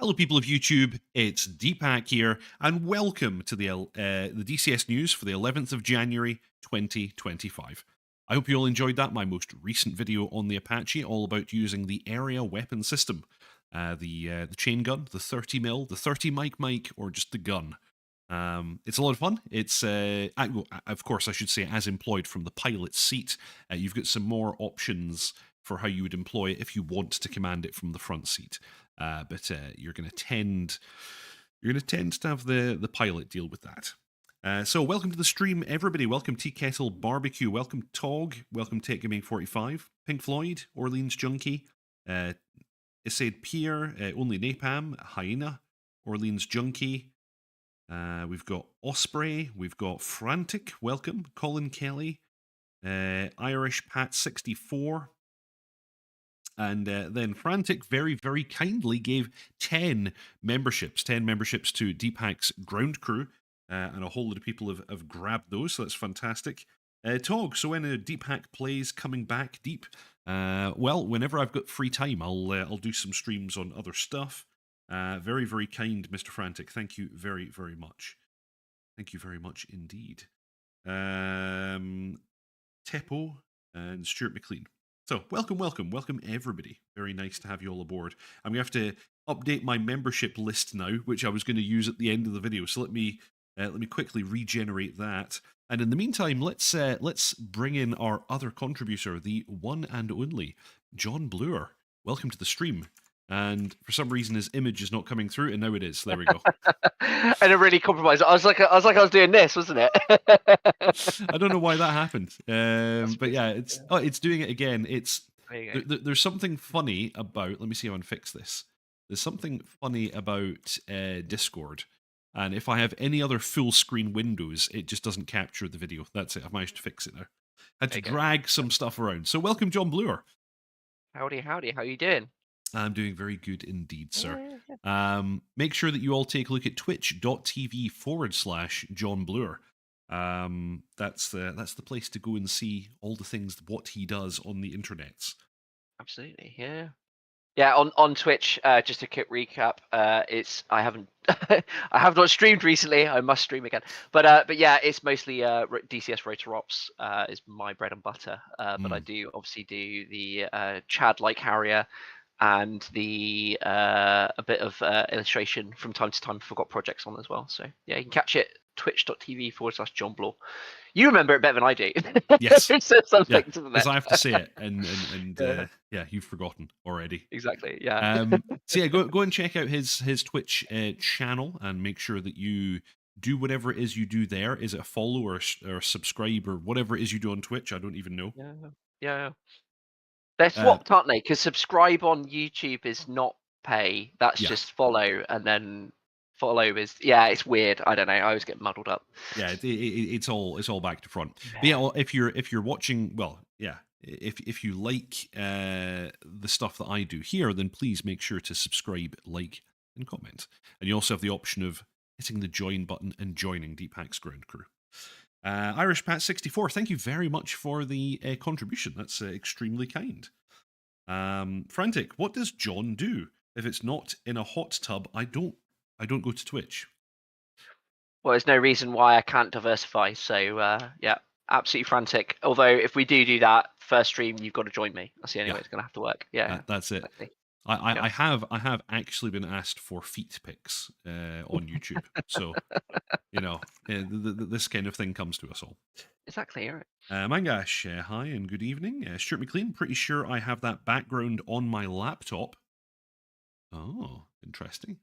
Hello, people of YouTube. It's Deepak here, and welcome to the DCS news for the 11th of January, 2025. I hope you all enjoyed that. My most recent video on the Apache, all about using the area weapon system, the chain gun, the 30mm, the 30 mic, or just the gun. It's a lot of fun. It's, of course, I should say, as employed from the pilot's seat. You've got some more options for how you would employ it if you want to command it from the front seat. But you're going to tend to have the pilot deal with that. So welcome to the stream, everybody. Welcome Tea Kettle Barbecue. Welcome Tog. Welcome Take Gaming 45. Pink Floyd. Orleans Junkie. Isaid Pierre. Only Napalm. Hyena. Orleans Junkie. We've got Osprey. We've got Frantic. Welcome. Colin Kelly. Irish Pat 64. And then Frantic very, very kindly gave 10 memberships to Deepak's ground crew. And a whole lot of people have grabbed those, so that's fantastic. Tog, so when Deepak plays coming back deep, well, whenever I've got free time, I'll do some streams on other stuff. Very, very kind, Mr. Frantic. Thank you very, very much. Thank you very much indeed. Teppo and Stuart McLean. So, welcome everybody. Very nice to have you all aboard. I'm going to have to update my membership list now, which I was going to use at the end of the video. So let me quickly regenerate that. And in the meantime, let's bring in our other contributor, the one and only JohnBlur. Welcome to the stream. And for some reason, his image is not coming through, and now it is. There we go. And it really compromised. I was like I was doing this, wasn't it? I don't know why that happened, but yeah, it's doing it again. There's something funny about. Let me see how I can fix this. There's something funny about Discord, and if I have any other full screen windows, it just doesn't capture the video. That's it. I've managed to fix it now. Had to drag some stuff around. So welcome, JohnBlur. Howdy. How are you doing? I'm doing very good indeed, sir. Make sure that you all take a look at twitch.tv/JohnBlur. That's the place to go and see all the things, what he does on the internets. Absolutely, yeah. On Twitch, just a quick recap. I haven't I have not streamed recently. I must stream again. But yeah, it's mostly DCS Rotor Ops is my bread and butter. But I do obviously do the Chad like Harrier and the a bit of illustration from time to time. I've got projects on as well. So yeah, you can catch it twitch.tv/JohnBlur. You remember it better than I do. Yes. Because I have to say it, and yeah, you've forgotten already. Exactly. Yeah. So yeah, go and check out his Twitch channel and make sure that you do whatever it is you do there. Is it a follow or subscribe or whatever it is you do on Twitch? I don't even know. Yeah. They're swapped, aren't they? Because subscribe on YouTube is not pay. That's just follow, and then follow is it's weird. I don't know. I always get muddled up. Yeah, it's all back to front. But yeah, if you're watching, well, yeah, if you like the stuff that I do here, then please make sure to subscribe, like, and comment. And you also have the option of hitting the join button and joining Deepak's ground crew. Irish Pat 64, thank you very much for the contribution. That's extremely kind. Frantic, what does John do? If it's not in a hot tub, I don't go to Twitch. Well, there's no reason why I can't diversify. So yeah, absolutely Frantic. Although if we do that first stream, you've got to join me. That's the only way it's going to have to work. Yeah, that's it. Exactly. I have actually been asked for feet pics on YouTube, so you know this kind of thing comes to us all. Exactly. All right. Mangash, hi and good evening. Stuart McLean, pretty sure I have that background on my laptop. Oh, interesting.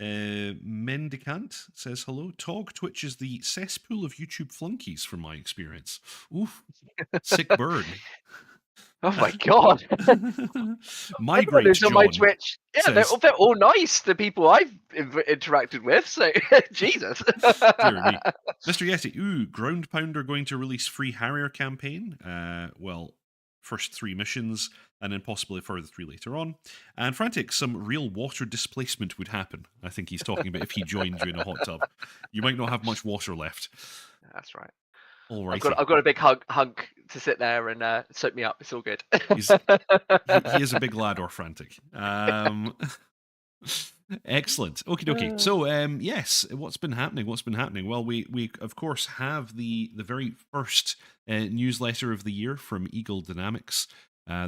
Mendicant says hello. Tog, Twitch is the cesspool of YouTube flunkies from my experience. Oof, sick bird. Oh my god! Migrate, John. On my Twitch. Yeah, says, they're all nice. The people I've interacted with. So Jesus. Dear me. Mr. Yeti, Ground Pounder going to release free Harrier campaign. Well, first 3 missions, and then possibly a further 3 later on. And Frantic, some real water displacement would happen. I think he's talking about if he joined you in a hot tub. You might not have much water left. That's right. All right. I've got a big hunk to sit there and soak me up. It's all good. He's he is a big lad or frantic. Excellent. Okie dokie. So, yes, what's been happening? What's been happening? Well, we of course have the very first newsletter of the year from Eagle Dynamics.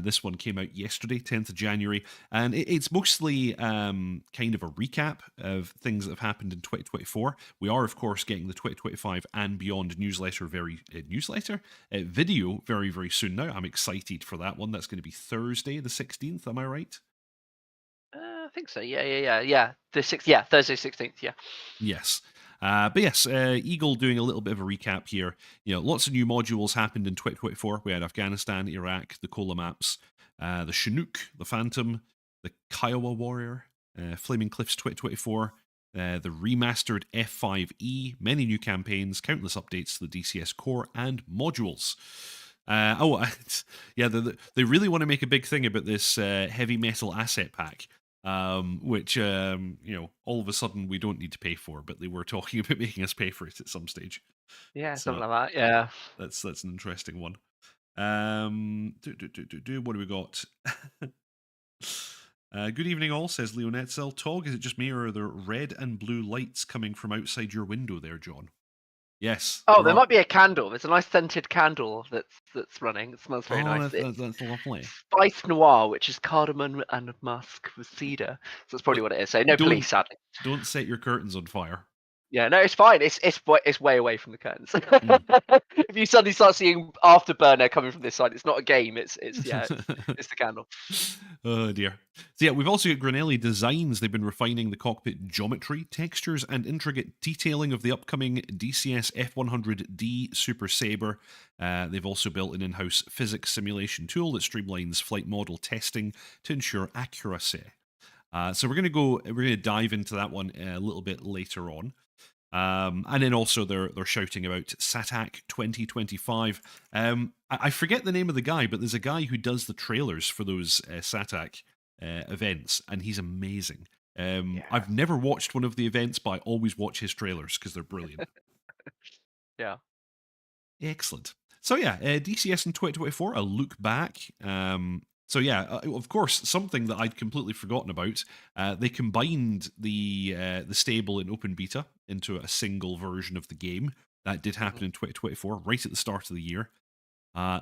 This one came out yesterday, 10th of January, and it's mostly kind of a recap of things that have happened in 2024. We are, of course, getting the 2025 and beyond newsletter video very, very soon now. I'm excited for that one. That's going to be Thursday, the 16th. Am I right? I think so. Yeah. Thursday 16th. Yeah. Yes. But yes, Eagle doing a little bit of a recap here. Lots of new modules happened in 2024. We had Afghanistan, Iraq, the Kola maps, the Chinook, the Phantom, the Kiowa Warrior, Flaming Cliffs 2024, the remastered F5E, many new campaigns, countless updates to the DCS core, and modules. Yeah, they really want to make a big thing about this heavy metal asset pack. Which all of a sudden we don't need to pay for, but they were talking about making us pay for it at some stage. Yeah, So something like that. Yeah. that's an interesting one. What do we got? Good evening, all, says Leonetzel. Tog, is it just me, or are there red and blue lights coming from outside your window there, John? Yes. Oh, there might be a candle. There's a nice scented candle that's running. It smells very nice. That's lovely. Spice Noir, which is cardamom and musk with cedar. So that's probably what it is. So no police, sadly. Don't set your curtains on fire. Yeah, no, it's fine. It's way away from the curtains. If you suddenly start seeing afterburner coming from this side, it's not a game. It's the candle. Oh dear. So yeah, we've also got Granelli Designs. They've been refining the cockpit geometry, textures, and intricate detailing of the upcoming DCS F100D Super Sabre. They've also built an in-house physics simulation tool that streamlines flight model testing to ensure accuracy. So we're going to dive into that one a little bit later on. And then also they're shouting about SATAC 2025. I forget the name of the guy, but there's a guy who does the trailers for those SATAC events, and he's amazing. I've never watched one of the events, but I always watch his trailers because they're brilliant. Yeah. Excellent. So yeah, DCS in 2024, a look back. So yeah, of course, something that I'd completely forgotten about. They combined the stable and open beta into a single version of the game. That did happen in 2024, right at the start of the year.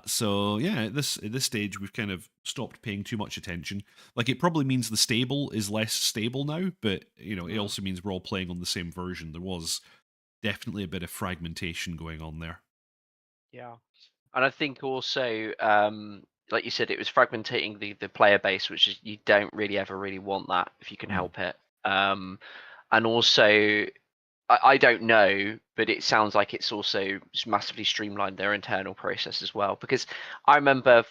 So yeah, at this stage, we've kind of stopped paying too much attention. Like, it probably means the stable is less stable now, but it also means we're all playing on the same version. There was definitely a bit of fragmentation going on there. Yeah, and I think also, like you said, it was fragmentating the player base, which is, you don't really ever really want that if you can help it. And also, I don't know, but it sounds like it's also massively streamlined their internal process as well. Because I remember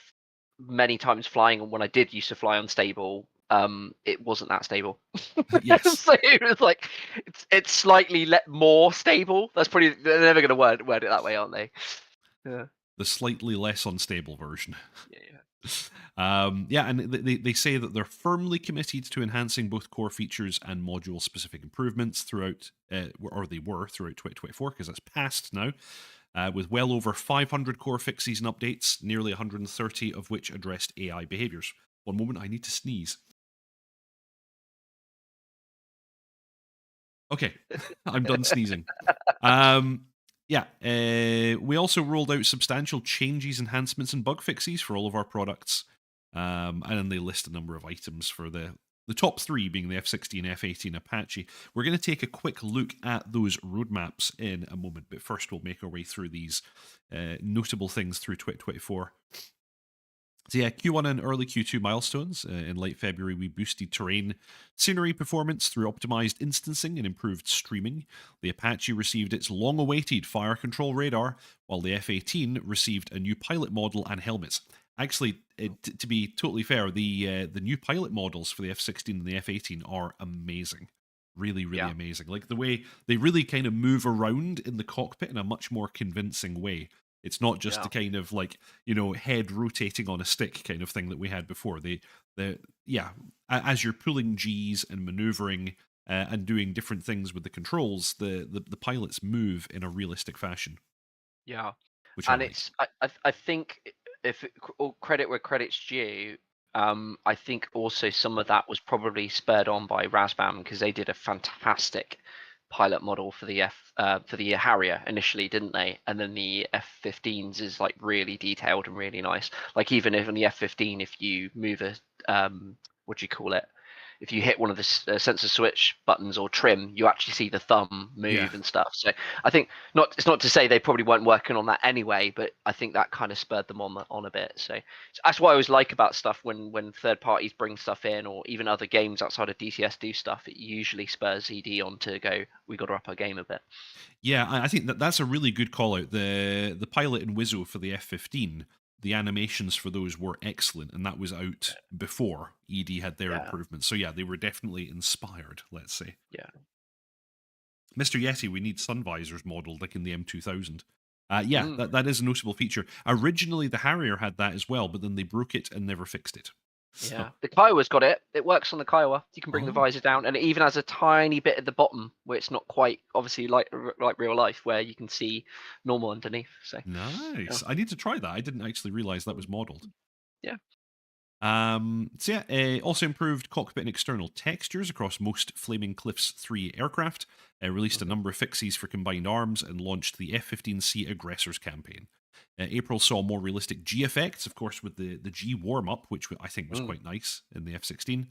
many times flying, when I did used to fly unstable, it wasn't that stable. Yes. So it was like, it's slightly more stable. That's pretty. They're never going to word it that way, aren't they? Yeah. The slightly less unstable version. Yeah. Yeah, and they say that they're firmly committed to enhancing both core features and module-specific improvements throughout, or they were throughout 2024, because that's past now, with well over 500 core fixes and updates, nearly 130 of which addressed AI behaviors. One moment, I need to sneeze. Okay, I'm done sneezing. Yeah, we also rolled out substantial changes, enhancements, and bug fixes for all of our products. And then they list a number of items for the top three being the F16, F18, Apache. We're going to take a quick look at those roadmaps in a moment, but first we'll make our way through these notable things through 2024. So yeah, Q1 and early Q2 milestones. In late February, we boosted terrain scenery performance through optimized instancing and improved streaming. The Apache received its long-awaited fire control radar, while the F-18 received a new pilot model and helmets. Actually, to be totally fair, the new pilot models for the F-16 and the F-18 are amazing. Really, really amazing. Like, the way they really kind of move around in the cockpit in a much more convincing way. It's not just the kind of, like, head rotating on a stick kind of thing that we had before. As you're pulling Gs and maneuvering and doing different things with the controls, the pilots move in a realistic fashion. Yeah. which I And like. it's I think if all credit where credit's due, I think also some of that was probably spurred on by Razbam because they did a fantastic pilot model for the for the Harrier initially, didn't they? And then the F15s is like really detailed and really nice. Like even if on the F15, if you move a what do you call it? If you hit one of the sensor switch buttons or trim, you actually see the thumb Yeah. move and stuff. So I think it's not to say they probably weren't working on that anyway, but I think that kind of spurred them on a bit. So that's what I always like about stuff when third parties bring stuff in, or even other games outside of DCS do stuff. It usually spurs ED on to go, we got to up our game a bit. Yeah, I think that's a really good call out. The pilot and Wizzo for the F15, the animations for those were excellent, and that was out before ED had their Yeah, improvements. So yeah, they were definitely inspired, let's say. yeah. Mr. Yeti, we need sun visors modeled like in the M2000. Yeah, Mm. that is a notable feature. Originally, the Harrier had that as well, but then they broke it and never fixed it. So, Yeah, the Kiowa's got it. It works on the Kiowa. You can bring the oh, visor down, and it even has a tiny bit at the bottom where it's not quite obviously like real life, where you can see normal underneath. So yeah, nice. I need to try that. I didn't actually realize that was modeled. yeah. So yeah, also improved cockpit and external textures across most Flaming Cliffs 3 aircraft, released a Mhm. number of fixes for combined arms, and launched the F-15C Aggressors campaign. April saw more realistic G effects, of course, with the G warm-up, which I think was Mm. quite nice in the F-16.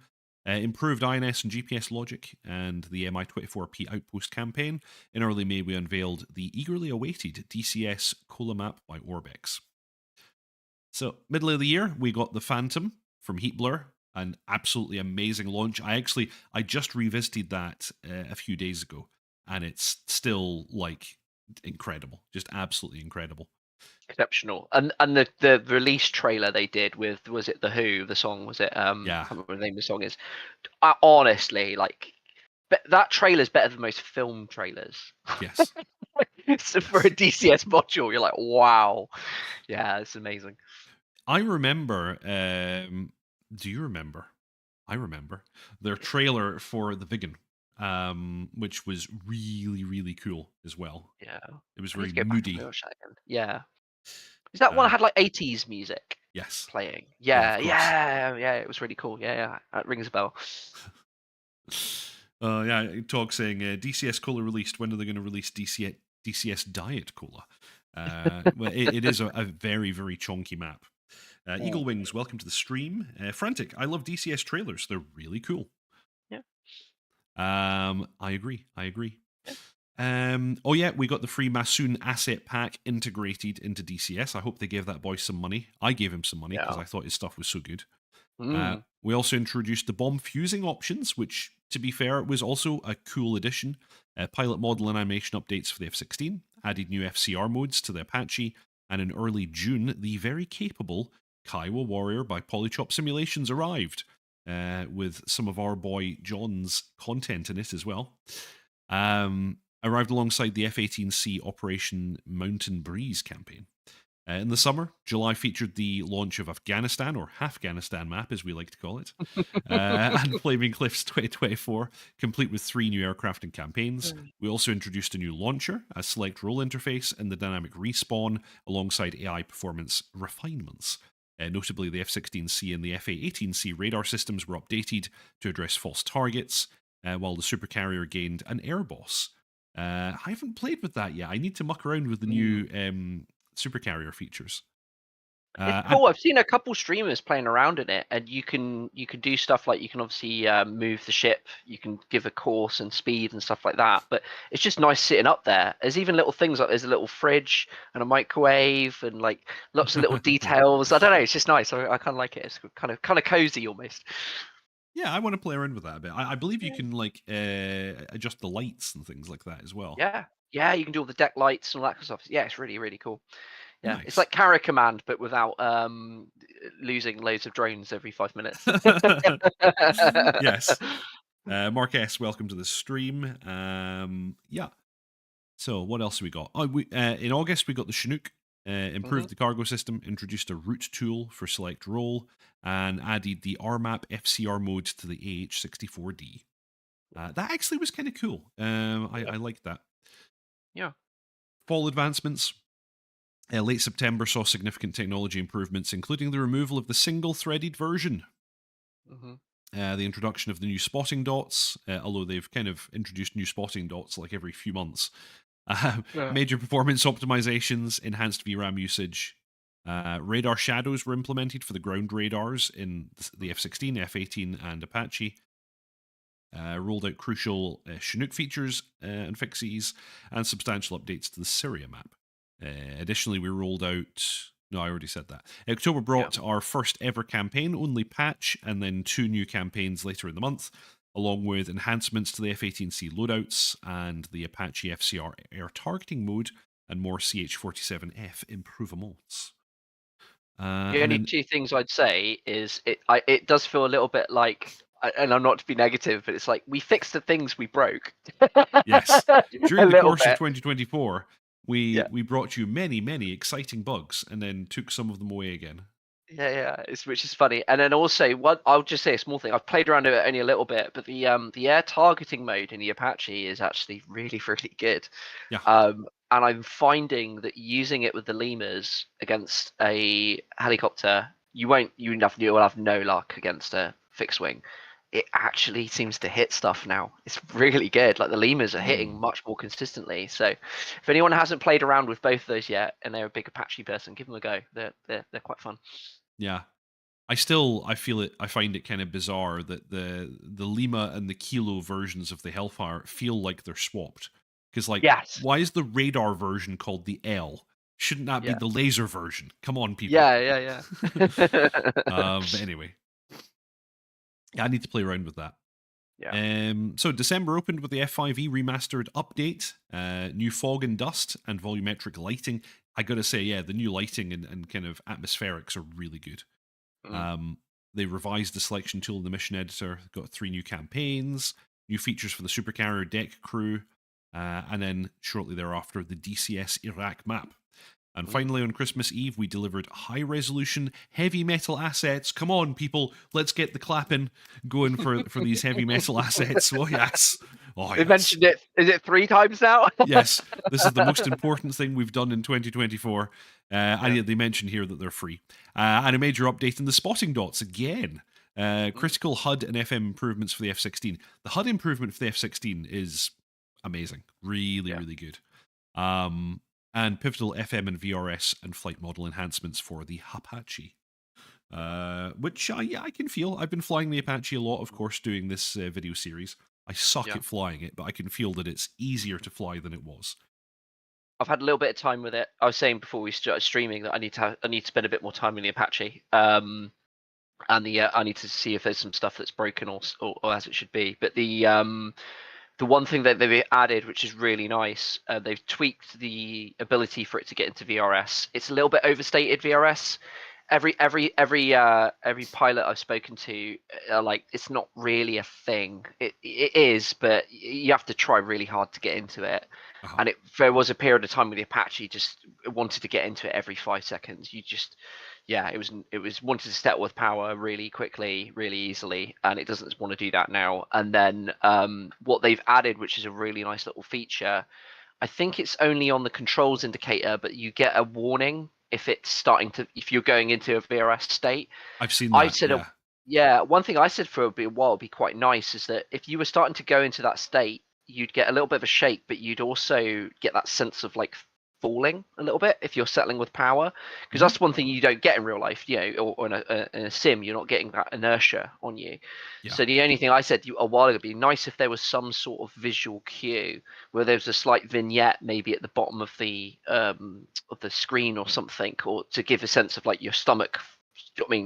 Improved INS and GPS logic, and the Mi-24P Outpost campaign. In early May, we unveiled the eagerly awaited DCS Cola Map by Orbex. So, middle of the year, we got the Phantom from HeatBlur, an absolutely amazing launch. I just revisited that a few days ago, and it's still like incredible, just absolutely incredible. Exceptional. And the release trailer they did with, was it The Who? The song, was it? I Yeah, can't remember what the name of the song is. Honestly, like that trailer's better than most film trailers. yes, So for a yes. DCS module, you're like, wow, yeah, it's amazing. I remember. Do you remember? I remember their trailer for the Vegan, which was really, really cool as well. Yeah, It was I need very to go back and moody. watch that again. Yeah, is that one that Uh, had like 80s music yes, playing? yeah, of Yeah, course. yeah, yeah. It was really cool. Yeah, yeah, that rings a bell. Yeah, talk saying DCS Cola released. When are they going to release DCS Diet Cola? Well, it is a very, very chonky map. Eagle Mm. Wings, welcome to the stream. Frantic, I love DCS trailers. They're really cool. Yeah, I agree. I agree. yeah. Oh yeah, we got the free Masoon asset pack integrated into DCS. I hope they gave that boy some money. I gave him some money because Yeah. I thought his stuff was so good. Mm. We also introduced the bomb fusing options, which, to be fair, was also a cool addition. Pilot model and animation updates for the F-16, added new FCR modes to the Apache, and in early June, the very capable Kiowa Warrior by Polychop Simulations arrived, with some of our boy John's content in it as well. Arrived alongside the F-18C Operation Mountain Breeze campaign. In the summer, July featured the launch of Afghanistan, or Afghanistan map as we like to call it, and Flaming Cliffs 2024, complete with 3 new aircraft and campaigns. We also introduced a new launcher, a select role interface, and the dynamic respawn, alongside AI performance refinements. Notably, the F-16C and the F-18C radar systems were updated to address false targets, while the supercarrier gained an air boss. I haven't played with that yet. I need to muck around with the Mm. new supercarrier features. It's And cool. I've seen a couple streamers playing around in it, and you can do stuff like you can obviously move the ship, you can give a course and speed and stuff like that. But it's just nice sitting up there. There's even little things like there's a little fridge and a microwave and like lots of little details. I don't know. It's just nice. I kind of like it. It's kind of cozy almost. yeah, I want to play around with that a bit. I believe you Yeah. can like adjust the lights and things like that as well. Yeah, yeah. You can do all the deck lights and all that kind of stuff. Yeah, it's really really cool. Yeah, it's Nice. like Carrier Command, but without losing loads of drones every 5 minutes. Yes. Mark S, welcome to the stream. Yeah. So what else have we got? In August we got the Chinook, Hmm. improved the cargo system, introduced a route tool for select role, and added the RMAP FCR mode to the AH-64D. That actually was kind of cool. Yeah, I liked that. yeah. Fall advancements. Late September saw significant technology improvements, including the removal of the single-threaded version. Hmm. The introduction of the new spotting dots, although they've kind of introduced new spotting dots like every few months. Yeah. Major performance optimizations, enhanced VRAM usage. Radar shadows were implemented for the ground radars in the F16, F18, and Apache. Rolled out crucial Chinook features and fixes, and substantial updates to the Syria map. Additionally, we rolled out. No, I already said that. October brought our first ever campaign only patch, and then 2 new campaigns later in the month, along with enhancements to the F-18C loadouts and the Apache FCR air targeting mode, and more CH-47F improvements. The And only then, two things I'd say is it does feel a little bit like, and I'm not to be negative, but it's like we fixed the things we broke. yes, A during the little course of bit. 2024, we Yeah. we brought you many, many exciting bugs, and then took some of them away again. Yeah, which is funny. And then also, what I'll just say a small thing. I've played around with it only a little bit, but the air targeting mode in the Apache is actually really, really good. Yeah. And I'm finding that using it with the lemurs against a helicopter, you'll have no luck against a fixed wing. It actually seems to hit stuff now. It's really good. Like the lemurs are hitting much more consistently. So if anyone hasn't played around with both of those yet, and they're a big Apache person, give them a go. They're quite fun. Yeah. I find it kind of bizarre that the Lima and the Kilo versions of the Hellfire feel like they're swapped. Because, like, Yes. why is the radar version called the L? Shouldn't that be Yeah. the laser version? Come on, people. Yeah. But anyway, I need to play around with that. Yeah. So December opened with the F5E remastered update, new fog and dust, and volumetric lighting. I gotta say, yeah, the new lighting and kind of atmospherics are really good. Mm. Um, they revised the selection tool in the mission editor, got 3 new campaigns, new features for the supercarrier deck crew, and then shortly thereafter, the DCS Iraq map. And finally, on Christmas Eve, we delivered high resolution heavy metal assets. Come on, people, let's get the clapping going for these heavy metal assets. Oh, yes. Oh, They yes. mentioned it. Is it 3 times now? Yes, this is the most important thing we've done in 2024. Yeah. And they mention here that they're free. And a major update in the spotting dots again. Critical HUD and FM improvements for the F16. The HUD improvement for the F16 is amazing. Really, Yeah. really good. And pivotal FM and VRS and flight model enhancements for the Apache. Which I can feel. I've been flying the Apache a lot, of course, doing this video series. I suck Yeah. at flying it, but I can feel that it's easier to fly than it was. I've had a little bit of time with it. I was saying before we started streaming that I need to spend a bit more time in the Apache. And I need to see if there's some stuff that's broken or as it should be. But the one thing that they've added, which is really nice, they've tweaked the ability for it to get into VRS. It's a little bit overstated VRS. Every pilot I've spoken to, like it's not really a thing. It is, but you have to try really hard to get into it. Uh-huh. And there was a period of time with the Apache just wanted to get into it every 5 seconds. It was wanted to step with power really quickly, really easily, and it doesn't want to do that now. And then what they've added, which is a really nice little feature, I think it's only on the controls indicator, but you get a warning if you're going into a VRS state. I've seen I that, said, yeah. yeah, one thing I said for a while would be quite nice is that if you were starting to go into that state, you'd get a little bit of a shake, but you'd also get that sense of like falling a little bit if you're settling with power, because that's one thing you don't get in real life, or in a sim, you're not getting that inertia on you. Yeah. So the only thing I said a while ago would be nice if there was some sort of visual cue where there's a slight vignette maybe at the bottom of the screen or something, or to give a sense of like your stomach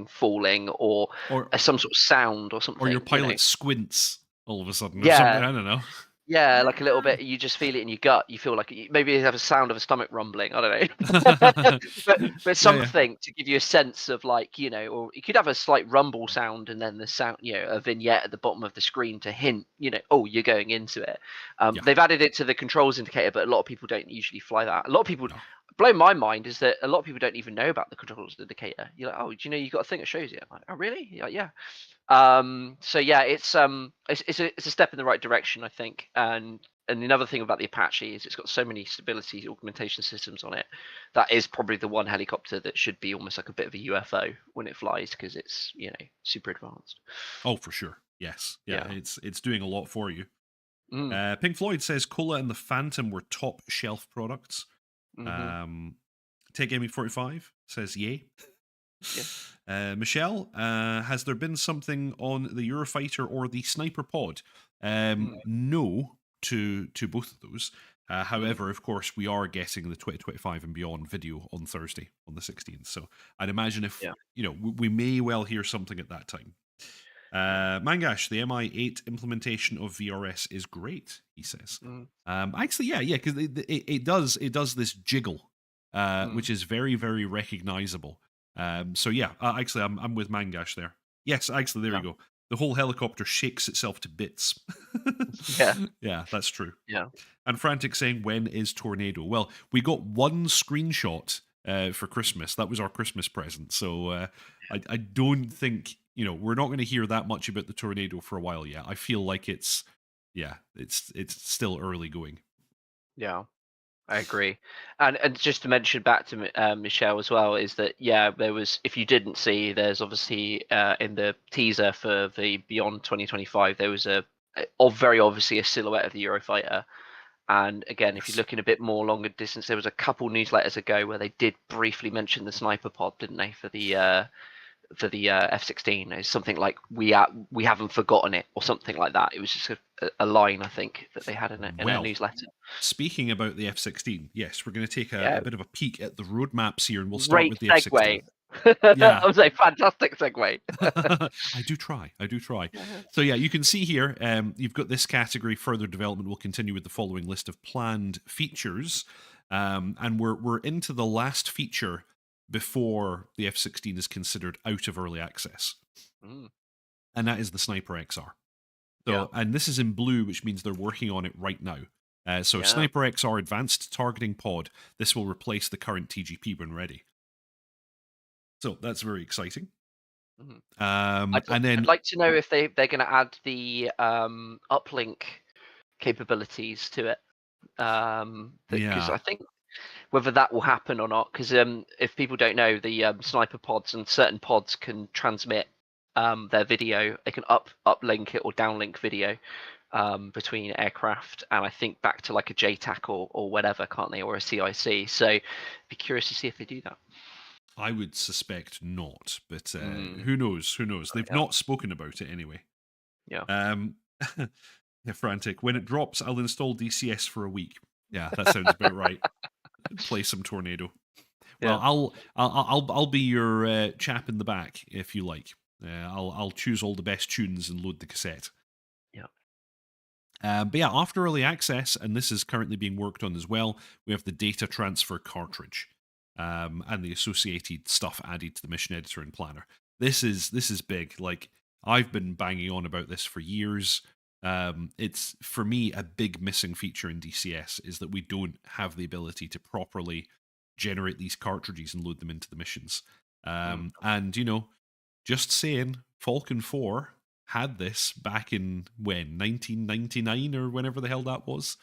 falling, or Or some sort of sound or or your something, pilot squints all of a sudden or something, Yeah, I don't know. yeah, like a little bit. You just feel it in your gut. You feel like maybe you have a sound of a stomach rumbling. I don't know, but Yeah. something to give you a sense of like, or you could have a slight rumble sound and then the sound, a vignette at the bottom of the screen to hint, oh, you're going into it. Yeah. They've added it to the controls indicator, but a lot of people don't usually fly that. A lot of people. No. Blow my mind is that a lot of people don't even know about the controls indicator. You're like, oh, do you know you got a thing that shows you? I'm like, oh, really? You're like, yeah. So yeah, it's a step in the right direction, I think, and and another thing about the Apache is it's got so many stability augmentation systems on it. That is probably the one helicopter that should be almost like a bit of a UFO when it flies, because it's, super advanced. Oh, for sure. Yes. Yeah, Yeah. it's doing a lot for you. Mm. Pink Floyd says Cola and the Phantom were top shelf products. Hmm. Um, Take ME45 says yay. Yeah. Michelle, has there been something on the Eurofighter or the Sniper Pod? Mm. No to both of those. Mm. However, of course, we are getting the 2025 and beyond video on Thursday, on the 16th. So I'd imagine if, Yeah. we may well hear something at that time. Yeah. Mangash, the MI8 implementation of VRS is great, he says. Mm. Actually, yeah, because it does this jiggle, Mm. which is very, very recognizable. So yeah, actually, I'm with Mangash there. Yes, actually, there Yeah. we go. The whole helicopter shakes itself to bits. Yeah. Yeah, that's true. Yeah. And Frantic saying, when is Tornado? Well, we got one screenshot for Christmas. That was our Christmas present. So I don't think, we're not going to hear that much about the Tornado for a while yet. I feel like it's still early going. Yeah. I agree, and just to mention back to Michelle as well, is that there was, if you didn't see, there's obviously in the teaser for the Beyond 2025, there was very obviously a silhouette of the Eurofighter, and again, if you're Yes. looking a bit more longer distance, there was a couple newsletters ago where they did briefly mention the sniper pod, didn't they, for the F16? It's something like we haven't forgotten it, or something like that. It was just a line, I think, that they had in a Well, newsletter. speaking about the F16, yes, we're going to take a Yeah, bit of a peek at the roadmaps here, and we'll start great with the segue. F16. I Yeah. would say fantastic segue. I do try. So yeah, you can see here, you've got this category. Further development will continue with the following list of planned features, and we're into the last feature before the F16 is considered out of early access, Mm, and that is the Sniper XR. yeah, So, and this is in blue, which means they're working on it right now. So yeah. Sniper XR Advanced Targeting Pod. This will replace the current TGP when ready. So that's very exciting. Mhm. And I'd then, like to know if they're going to add the uplink capabilities to it. Because yeah, I think whether that will happen or not, because if people don't know, the sniper pods and certain pods can transmit their video. They can uplink it or downlink video between aircraft, and I think back to like a JTAC or whatever, can't they, or a CIC? So, be curious to see if they do that. I would suspect not, but Mm, who knows? Who knows? They've yeah, not spoken about it anyway. yeah, Um, yeah, Frantic. When it drops, I'll install DCS for a week. Yeah, that sounds about right. Play some Tornado. Well, yeah, I'll be your chap in the back if you like. I'll choose all the best tunes and load the cassette. yeah. But yeah, after early access, and this is currently being worked on as well, we have the data transfer cartridge and the associated stuff added to the mission editor and planner. This is big. Like, I've been banging on about this for years. It's, for me, a big missing feature in DCS is that we don't have the ability to properly generate these cartridges and load them into the missions. Mm, And just saying, Falcon 4 had this back in, when, 1999 or whenever the hell that was.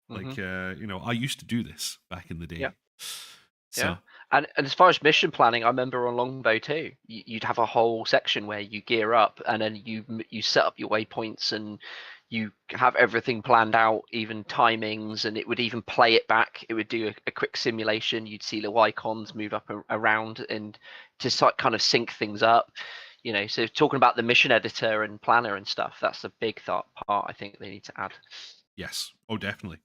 hmm. Like, I used to do this back in the Yeah. day. Yeah, So, and as far as mission planning, I remember on Longbow too. You'd have a whole section where you gear up, and then you set up your waypoints, and you have everything planned out, even timings, and it would even play it back. It would do a quick simulation. You'd see little icons move up around, and to kind of sync things up. So talking about the mission editor and planner and stuff, that's a big part I think they need to add. yes. Oh, definitely.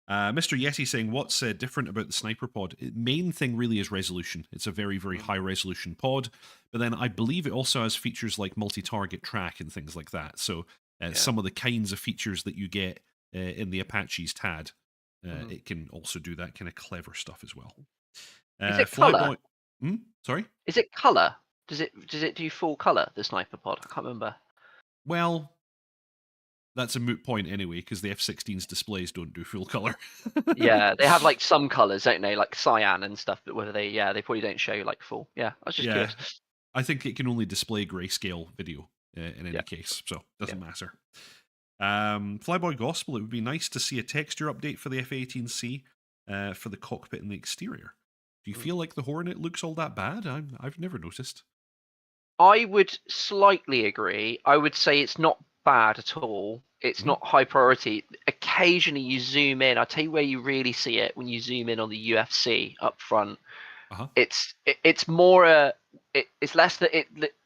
Mr. Yeti saying, what's different about the Sniper Pod? Main thing really is resolution. It's a very, very Mm, high resolution pod. But then I believe it also has features like multi target track and things like that. So yeah. some of the kinds of features that you get in the Apache's TAD, Mhm. it can also do that kind of clever stuff as well. Is it color? Flyboy. Hmm? Sorry? Is it color? Does it do full color, the sniper pod? I can't remember. Well, that's a moot point anyway, because the F16's displays don't do full color. Yeah, they have like some colors, don't they? Like cyan and stuff, but whether they probably don't show like full. Yeah, I was just Yeah, curious. I think it can only display grayscale video in Yeah, any case, so yeah, doesn't matter. Flyboy Gospel, it would be nice to see a texture update for the F-18C for the cockpit and the exterior. Do you Mm. feel like the Hornet looks all that bad? I've never noticed. I would slightly agree. I would say it's not bad at all. It's Mhm. not high priority. Occasionally you zoom in. I'll tell you where you really see it when you zoom in on the UFC up front. Uh-huh. It's more it's less that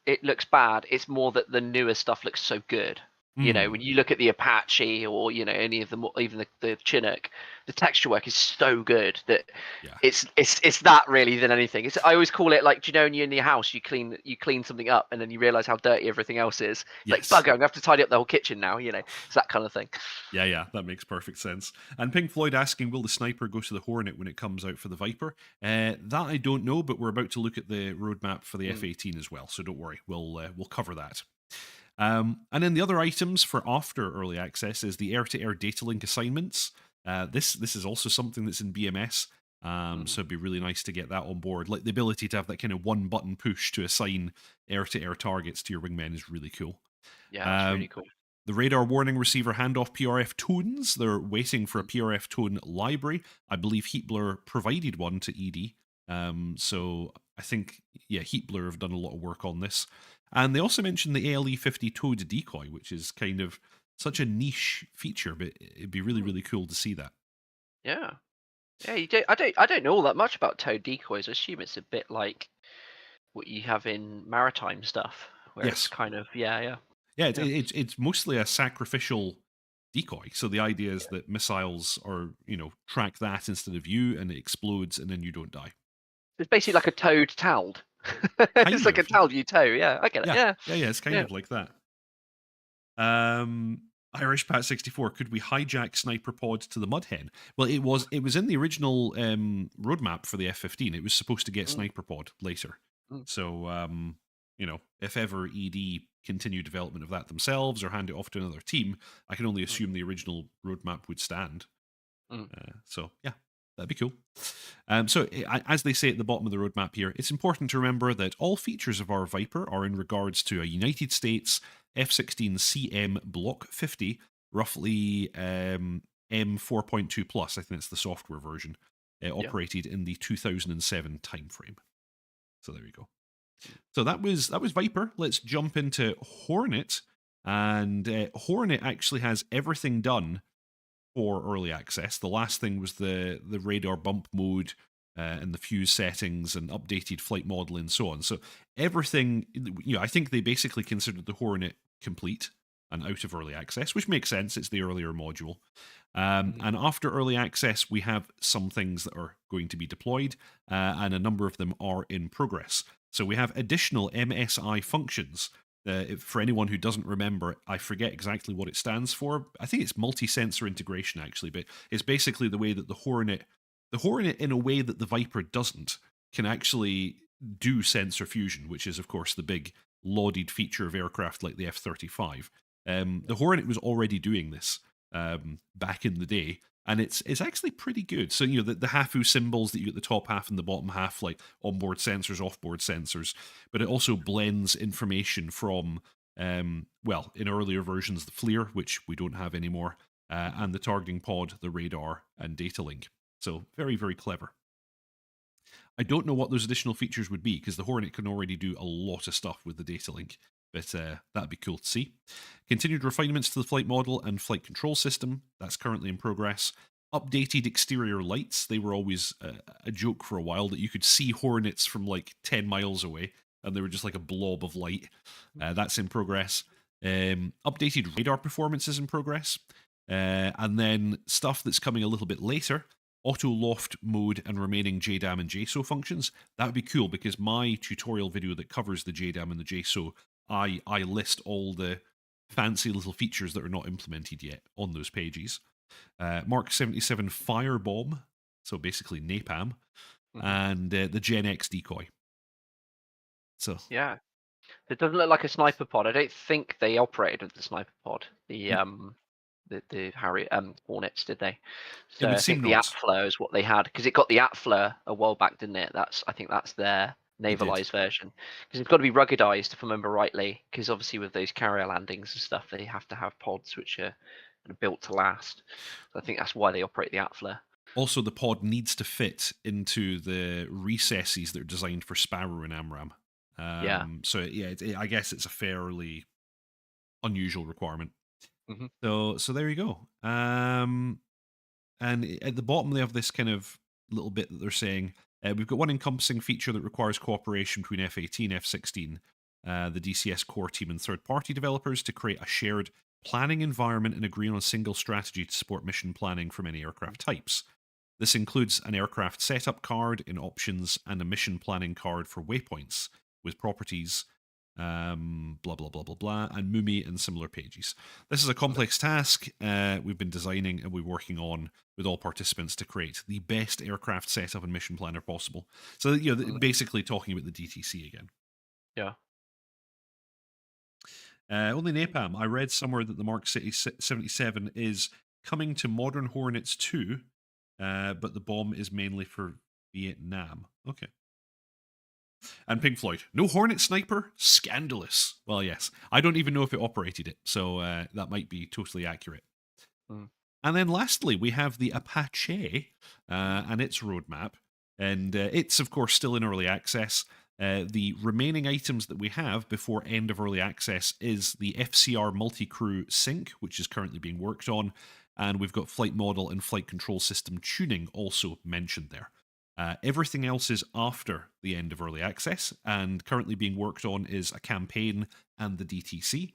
it looks bad. It's more that the newer stuff looks so good. You know, when you look at the Apache or any of them, even the Chinook, the texture work is so good that Yeah. it's that really than anything. I always call it like, do you know, when you're in your house, you clean something up and then you realize how dirty everything else is. It's like, Yes. bugger, I'm gonna have to tidy up the whole kitchen now. It's that kind of thing. Yeah, that makes perfect sense. And Pink Floyd asking, will the Sniper go to the Hornet when it comes out for the Viper? That I don't know, but we're about to look at the roadmap for the F-18 as well, so don't worry, we'll cover that. And then the other items for after early access is the air-to-air data link assignments. This is also something that's in BMS, so it'd be really nice to get that on board. Like the ability to have that kind of one button push to assign air-to-air targets to your wingmen is really cool. Yeah, that's really Um, cool. the radar warning receiver handoff PRF tones. They're waiting for a PRF tone library. I believe HeatBlur provided one to ED. So I think, HeatBlur have done a lot of work on this. And they also mentioned the ALE50 towed decoy, which is kind of such a niche feature, but it'd be really, really cool to see that. Yeah. Yeah, you don't. I don't know all that much about towed decoys. I assume it's a bit like what you have in maritime stuff, where it's Yes. kind of yeah. Yeah, it's mostly a sacrificial decoy. So the idea is that missiles are, track that instead of you, and it explodes, and then you don't die. It's basically like a towed towed. It's Kind like a of. towel you tow. Yeah, I get it. Yeah, Yeah, yeah, it's kind yeah. of like that. Irish Pat 64, could we hijack Sniper Pod to the Mudhen? Well, it was in the original roadmap for the F-15. It was supposed to get Mm, Sniper Pod later. mm, So, if ever ED continue development of that themselves or hand it off to another team, I can only mm, assume the original roadmap would stand. mm. So yeah, that'd be cool. As they say at the bottom of the roadmap here, it's important to remember that all features of our Viper are in regards to a United States F16 CM Block 50, roughly M4.2 plus. I think it's the software version, Yeah. operated in the 2007 timeframe. So there you go. So that was Viper. Let's jump into Hornet, and Hornet actually has everything done for early access. The last thing was the radar bump mode and the fuse settings and updated flight model and so on. So everything, I think they basically considered the Hornet complete and out of early access, which makes sense. It's the earlier module. Mhm. And after early access, we have some things that are going to be deployed, and a number of them are in progress. So we have additional MSI functions. For anyone who doesn't remember, I forget exactly what it stands for. I think it's multi-sensor integration, actually, but it's basically the way that the Hornet, in a way that the Viper doesn't, can actually do sensor fusion, which is, of course, the big lauded feature of aircraft like the F-35. The Hornet was already doing this back in the day, and it's actually pretty good. So the HAFU symbols that you get the top half and the bottom half, like onboard sensors, offboard sensors, but it also blends information from in earlier versions the FLIR, which we don't have anymore, and the targeting pod, the radar, and data link. So very, very clever. I don't know what those additional features would be because the Hornet can already do a lot of stuff with the data link, but that'd be cool to see. Continued refinements to the flight model and flight control system, that's currently in progress. Updated exterior lights, they were always a joke for a while that you could see Hornets from like 10 miles away and they were just like a blob of light. That's in progress. Updated radar performance is in progress. And then stuff that's coming a little bit later, auto loft mode and remaining JDAM and JSO functions. That would be cool because my tutorial video that covers the JDAM and the JSO, I list all the fancy little features that are not implemented yet on those pages. Mark 77 Firebomb, so basically napalm, Mhm. and the Gen X decoy. So Yeah. It doesn't look like a sniper pod. I don't think they operated with the sniper pod. The Harry Hornets, did they? it So would I seem think the not. Atflow is what they had because it got the Atflow a while back, didn't it? I think that's their It did. navalized version, because it's got to be ruggedized, if I remember rightly. Because obviously with those carrier landings and stuff, they have to have pods which are kind of built to last. So I think that's why they operate the Atfler. Also, the pod needs to fit into the recesses that are designed for Sparrow and Amram. Yeah. So yeah, I guess it's a fairly unusual requirement. Hmm. So there you go. And at the bottom, they have this kind of little bit that they're saying we've got one encompassing feature that requires cooperation between F18, F16, the DCS core team, and third party developers to create a shared planning environment and agree on a single strategy to support mission planning for many aircraft types. This includes an aircraft setup card in options and a mission planning card for waypoints with properties, blah, blah, blah, blah, blah, and Mumi and similar pages. This is a complex task we've been designing and we're working on with all participants to create the best aircraft setup and mission planner possible. So, basically talking about the DTC again. Yeah. Only Napalm, I read somewhere that the Mark 77 is coming to modern Hornets 2, but the bomb is mainly for Vietnam. Okay. And Pink Floyd, no Hornet sniper? Scandalous. Well, yes. I don't even know if it operated it, so that might be totally accurate. Mm. And then lastly, we have the Apache and its roadmap. And it's, of course, still in early access. The remaining items that we have before end of early access is the FCR multi-crew sync, which is currently being worked on. And we've got flight model and flight control system tuning also mentioned there. Everything else is after the end of early access, and currently being worked on is a campaign and the DTC.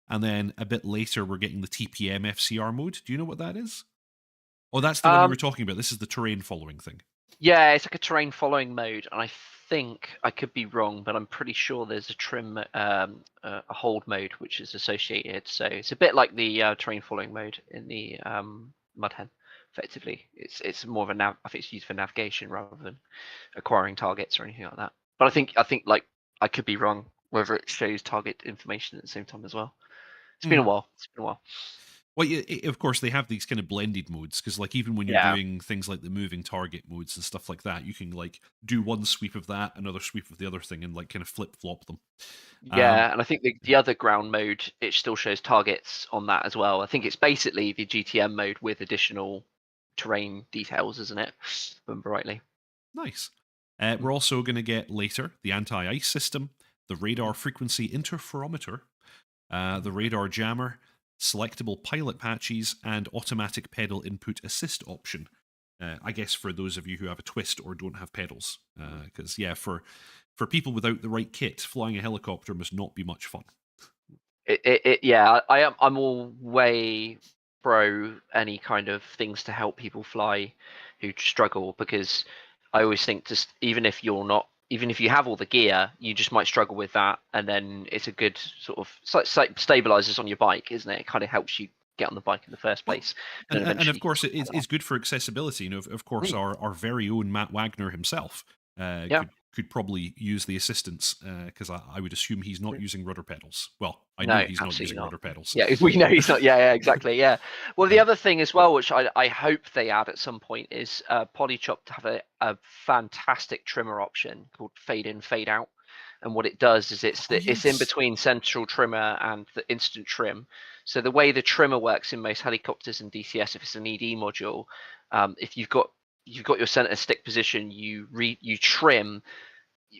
And then a bit later, we're getting the TPM FCR mode. Do you know what that is? Oh, that's the one you were talking about. This is the terrain following thing. Yeah, it's like a terrain following mode, and I think I could be wrong, but I'm pretty sure there's a trim, a hold mode which is associated. So it's a bit like the terrain following mode in the Mudhen. Effectively, it's more of a I think it's used for navigation rather than acquiring targets or anything like that. But I think like I could be wrong whether it shows target information at the same time as well. It's been a while. It's been a while. Well, of course, they have these kind of blended modes because, like, even when you're Yeah. doing things like the moving target modes and stuff like that, you can like do one sweep of that, another sweep of the other thing, and like kind of flip flop them. Yeah, and I think the other ground mode, it still shows targets on that as well. I think it's basically the GTM mode with additional terrain details, isn't it? If I remember rightly. Nice. We're also going to get later the anti-ice system, the radar frequency interferometer, the radar jammer, selectable pilot patches, and automatic pedal input assist option. I guess for those of you who have a twist or don't have pedals, because for people without the right kit, flying a helicopter must not be much fun. Yeah, I'm all way pro any kind of things to help people fly who struggle, because I always think just even if you have all the gear, you just might struggle with that, and then it's a good sort of stabilizers on your bike, isn't it? It kind of helps you get on the bike in the first Well, place, and, and and of eventually. course, it's good for accessibility. Of course, our very own Matt Wagner himself Yeah. could probably use the assistance because I would assume he's not using rudder pedals. Well, I know No, he's not absolutely using not. rudder pedals. Yeah, we know he's not. Yeah, exactly. Yeah. Well, the Yeah. other thing as well, which I hope they add at some point, is Polychop to have a fantastic trimmer option called fade in, fade out. And what it does is it's in Yes. between central trimmer and the instant trim. So the way the trimmer works in most helicopters and DCS, if it's an ED module, if you've got your center stick position, you trim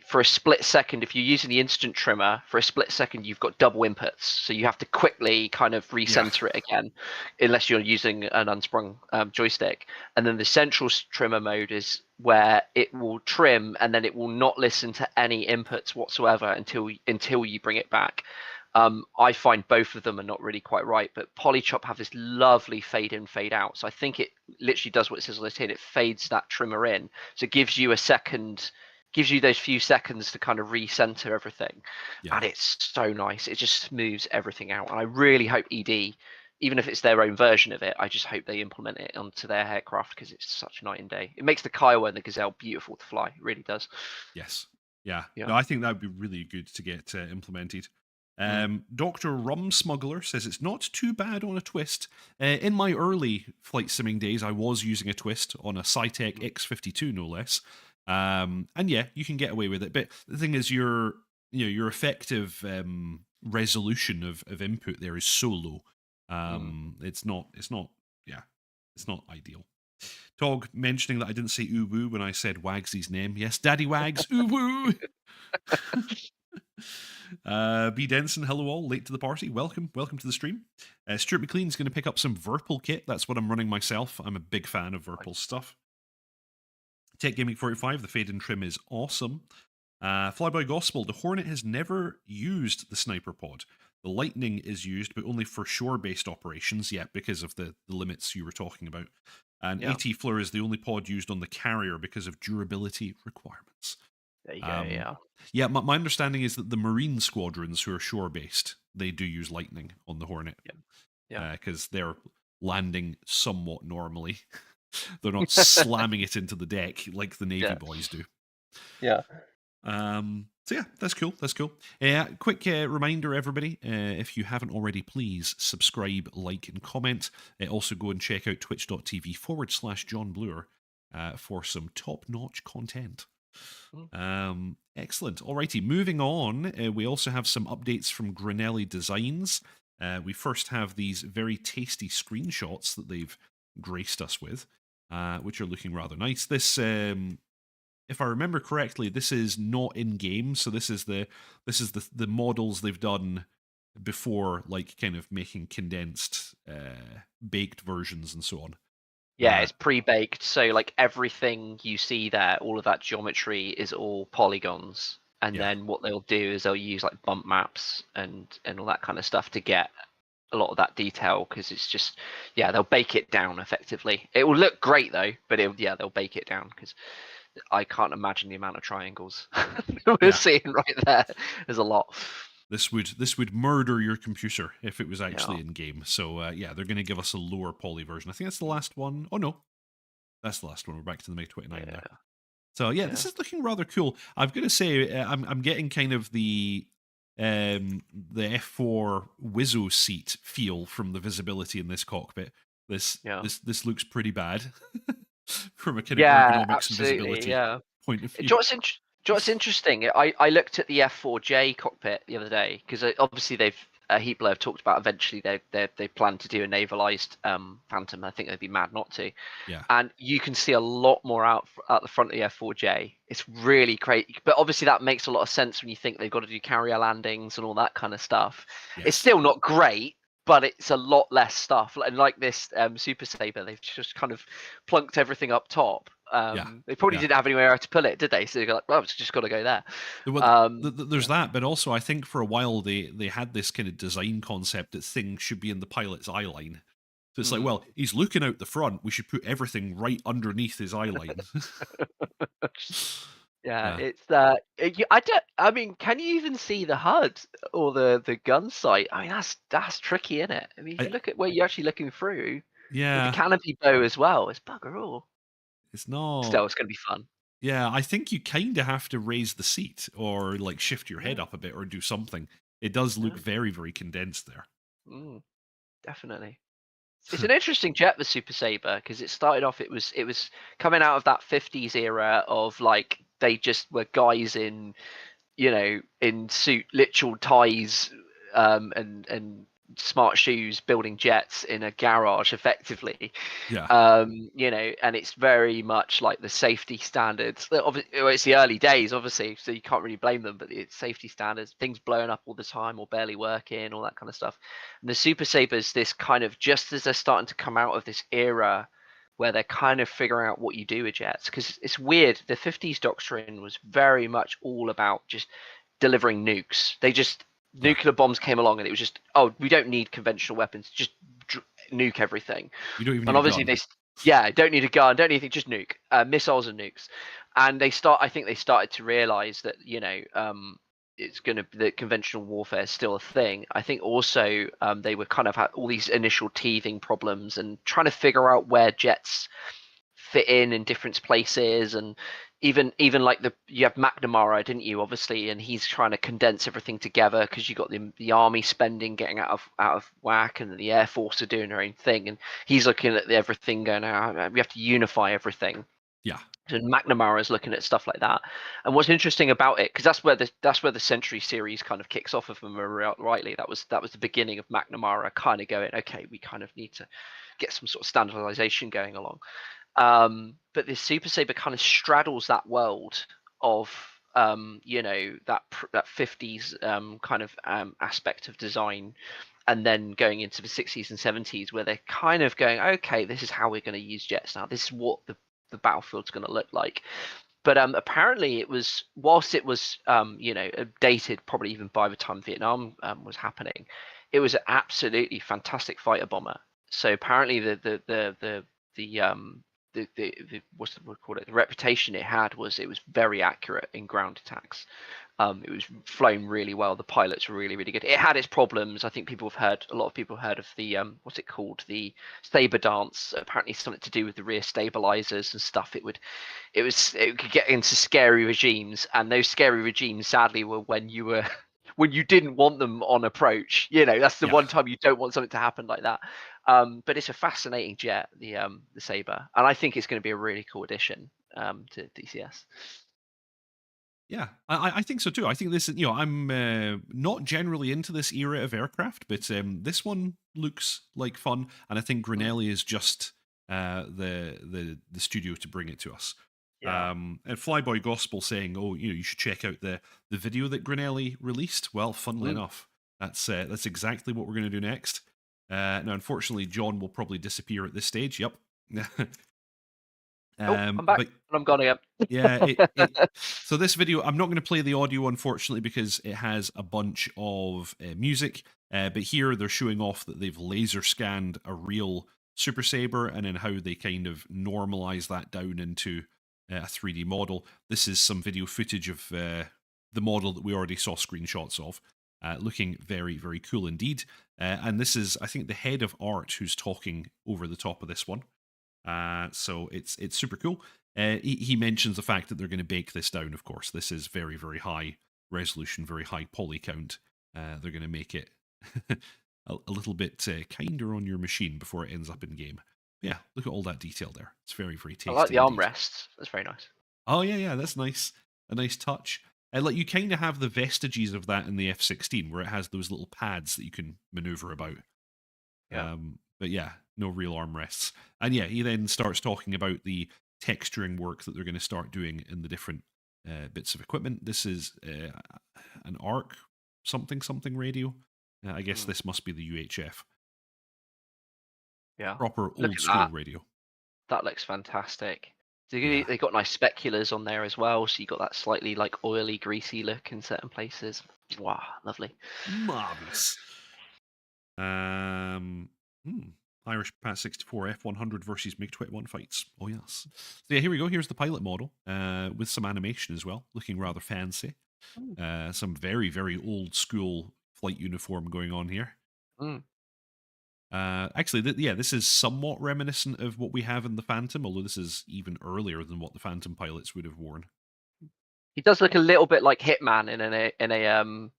for a split second. If you're using the instant trimmer for a split second, you've got double inputs, so you have to quickly kind of recenter it again, unless you're using an unsprung joystick. And then the central trimmer mode is where it will trim and then it will not listen to any inputs whatsoever until you bring it back. I find both of them are not really quite right, but Polychop have this lovely fade in, fade out. So I think it literally does what it says on the tin. It fades that trimmer in, so it gives you those few seconds to kind of recenter everything. Yeah. And it's so nice. It just smooths everything out. And I really hope ED, even if it's their own version of it, I just hope they implement it onto their aircraft, because it's such night and day. It makes the Kiowa and the Gazelle beautiful to fly. It really does. Yes. Yeah. Yeah. No, I think that would be really good to get implemented. Dr. Rum Smuggler says it's not too bad on a twist. In my early flight simming days, I was using a twist on a Cytec X52, no less. And yeah, you can get away with it. But the thing is, your effective resolution of input there is so low. It's not yeah, it's not ideal. Tog mentioning that I didn't say ooh woo when I said Wagsy's name. Yes, Daddy Wags, ooh woo. B. Denson, hello all, late to the party. Welcome to the stream. Stuart McLean's going to pick up some Virpil kit. That's what I'm running myself. I'm a big fan of Virpil stuff. Tech Gaming 45, the fade and trim is awesome. Flyboy Gospel, the Hornet has never used the sniper pod. The Lightning is used, but only for shore-based operations, yet because of the limits you were talking about. And AT Fleur is the only pod used on the carrier because of durability requirements. There you go, yeah. Yeah, my understanding is that the Marine squadrons who are shore-based, they do use Lightning on the Hornet. Yeah. Because they're landing somewhat normally. They're not slamming it into the deck like the Navy boys do. Yeah. So yeah, that's cool. Quick reminder, everybody, if you haven't already, please subscribe, like, and comment. Also go and check out twitch.tv/JohnBlur for some top-notch content. Excellent. Alrighty, moving on. We also have some updates from Granelli Designs. We first have these very tasty screenshots that they've graced us with, which are looking rather nice. This, if I remember correctly, this is not in game, so this is the models they've done before, like kind of making condensed, baked versions and so on. Yeah, it's pre-baked, so like everything you see there, all of that geometry is all polygons. And then what they'll do is they'll use like bump maps and all that kind of stuff to get a lot of that detail, because it's just, they'll bake it down effectively. It will look great though, but they'll bake it down, because I can't imagine the amount of triangles we're seeing right there. There's a lot. This would murder your computer if it was actually in game. So they're going to give us a lower poly version. I think that's the last one. Oh no, that's the last one. We're back to the MiG 29 there. So this is looking rather cool. I've got to say, I'm getting kind of the F4 Wizzo seat feel from the visibility in this cockpit. This looks pretty bad from a kind of ergonomics and visibility point of view. Do you know what's interesting? I looked at the F4J cockpit the other day, because obviously Heatblur have talked about eventually they plan to do a navalized Phantom. I think they'd be mad not to. Yeah. And you can see a lot more out the front of the F4J. It's really great, but obviously that makes a lot of sense when you think they've got to do carrier landings and all that kind of stuff. Yes. It's still not great, but it's a lot less stuff. And like this Super Sabre, they've just kind of plunked everything up top. They probably didn't have anywhere to pull it, did they? So they're like, well, it's just got to go there. There's that, but also I think for a while they had this kind of design concept that things should be in the pilot's eye line. So it's like, well, he's looking out the front. We should put everything right underneath his eye line. It's I mean, can you even see the HUD or the gun sight? I mean, that's tricky, isn't it? I mean, if you look at where you're actually looking through, with the canopy bow as well, it's bugger all. It's not. Still, it's going to be fun. Yeah, I think you kind of have to raise the seat or like shift your head up a bit or do something. It does look very, very condensed there. Definitely. It's an interesting jet, the Super Sabre, because it started off, it was coming out of that 50s era of like, they just were guys in suit, literal ties, and smart shoes, building jets in a garage effectively. And it's very much like the safety standards. It's the early days, obviously, so you can't really blame them, but it's safety standards, things blowing up all the time or barely working, all that kind of stuff. And the Super Sabre's this kind of, just as they're starting to come out of this era where they're kind of figuring out what you do with jets, because it's weird, the 50s doctrine was very much all about just delivering nukes. Nuclear bombs came along and it was just, we don't need conventional weapons, just nuke everything. You don't even need obviously a gun. Don't need a gun, don't need anything, just nuke missiles and nukes. And I think they started to realize that it's going to, that conventional warfare is still a thing. I think also they were kind of had all these initial teething problems and trying to figure out where jets fit in different places, and even like you have McNamara, didn't you, obviously, and he's trying to condense everything together, because you got the army spending getting out of whack, and the Air Force are doing their own thing, and he's looking at everything going, we have to unify everything. Yeah. And McNamara is looking at stuff like that. And what's interesting about it, because that's where the Century series kind of kicks off, if I remember rightly. That was the beginning of McNamara kind of going, okay, we kind of need to get some sort of standardization going along. But this Super Sabre kind of straddles that world of that 50s kind of aspect of design, and then going into the 60s and 70s, where they're kind of going, okay, this is how we're going to use jets now. This is what the battlefield's going to look like. But apparently it was, whilst it was dated probably even by the time Vietnam was happening, it was an absolutely fantastic fighter bomber. So apparently the what's the word called it? The reputation it had was it was very accurate in ground attacks. It was flown really well. The pilots were really, really good. It had its problems. I think a lot of people have heard of the what's it called? The Sabre dance. Apparently something to do with the rear stabilizers and stuff. It could get into scary regimes, and those scary regimes sadly were when you didn't want them on approach. That's the Yeah. one time you don't want something to happen like that. But it's a fascinating jet, the Sabre, and I think it's going to be a really cool addition to DCS. Yeah, I think so too. I think this is, I'm not generally into this era of aircraft, but this one looks like fun, and I think Granelli is just the studio to bring it to us. Yeah. And Flyboy Gospel saying, "Oh, you should check out the video that Granelli released." Well, funnily enough, that's exactly what we're going to do next. Now, unfortunately, John will probably disappear at this stage. Yep. I'm back. But And I'm gone again. yeah, so this video, I'm not going to play the audio, unfortunately, because it has a bunch of music. But here they're showing off that they've laser scanned a real Super Sabre, and then how they kind of normalize that down into a 3D model. This is some video footage of the model that we already saw screenshots of, looking very, very cool indeed. And this is, I think, the head of art who's talking over the top of this one. So it's super cool. He mentions the fact that they're going to bake this down, of course. This is very, very high resolution, very high poly count. They're going to make it a little bit kinder on your machine before it ends up in game. Yeah, look at all that detail there. It's very, very tasty. I like the indeed. armrests. That's very nice. Oh, yeah, that's nice. A nice touch. Like, you kind of have the vestiges of that in the F16, where it has those little pads that you can maneuver about. Yeah. But yeah, no real armrests. And yeah, he then starts talking about the texturing work that they're going to start doing in the different bits of equipment. This is an ARC something radio. I guess this must be the UHF. Yeah. Proper Look old at school that. radio. That looks fantastic. Yeah. They got nice speculars on there as well, so you got that slightly like oily, greasy look in certain places. Wow, lovely. Marvelous. Irish Pat 64 F100 versus MiG-21 fights. Oh yes. So yeah, here we go. Here's the pilot model with some animation as well, looking rather fancy. Some very, very old school flight uniform going on here. Mm. Actually, this is somewhat reminiscent of what we have in the Phantom, although this is even earlier than what the Phantom pilots would have worn. He does look a little bit like Hitman in a